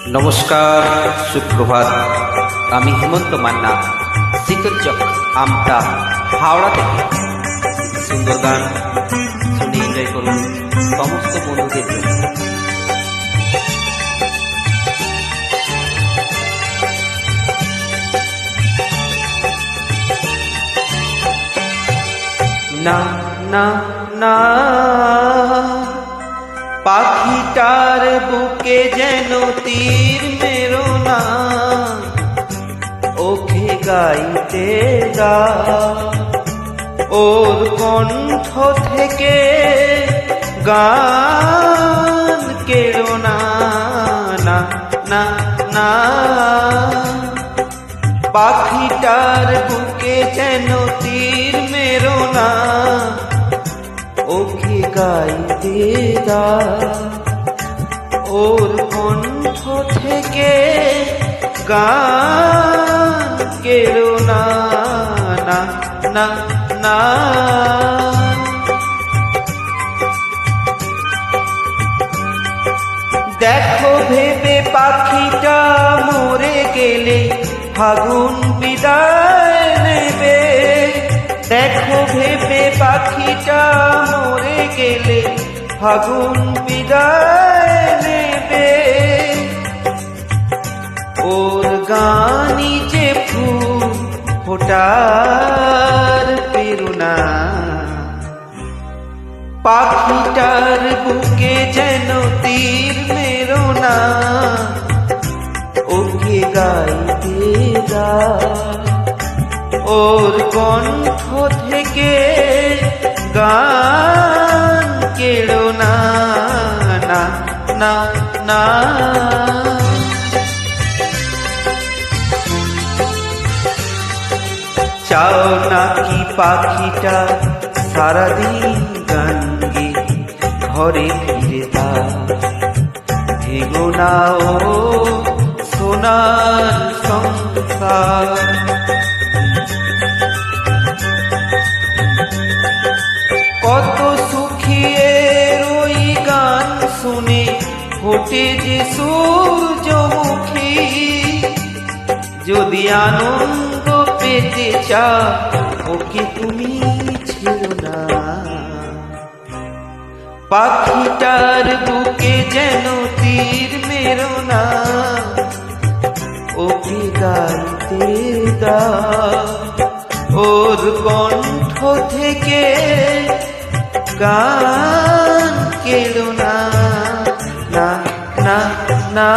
নমস্কার, সুপ্রভাত। আমি হেমন্ত মান্না, শীতলচক আমতা, হাওড়া থেকে সুন্দর গান শুনে এনজয় করুন সমস্ত বন্ধুদের জন্য। না না না, পাখিটার বুকে যেন তীর মেরো না, ওকে গাইতে গা, ওর কণ্ঠ থেকে গান কেড়ো না। না না না, পাখিটার বুকে যেন তীর মেরো না, ওকে গাইতে দা, ওর কণ্ঠ থেকে গান কেড়ো না। না না না, দেখো ভেবে পাখিটা মরে গেলে ফাগুন বিদায় নেবে। দেখো ভেবে পাখিটা মরে গেলে ফাগুন বিদায় নেবে। ওর গানই যে ফুল ফোটার প্রেরণা, পাখিটার বুকে যেন তীর মেরো না, ওকে গাইতে দা, ওর কণ্ঠ থেকে গান কেড়ো না। না না না, চাও নাকি পাখিটা সারাদিন গান গেয়ে ঘরে ফিরে তা, ভেঙো না ও সোনার সংসার। কত সুখিয়ে ওই গান শুনে ফোটে যে সূর্যমুখী, যদি আনন্দ পেতে চাও ওকে তুমি ছেড়ো না। পাখিটার বুকে যেন তীর মেরো না, ওকে গাইতে দা, ওর কণ্ঠ থেকে গান কেড়ো না। না না না।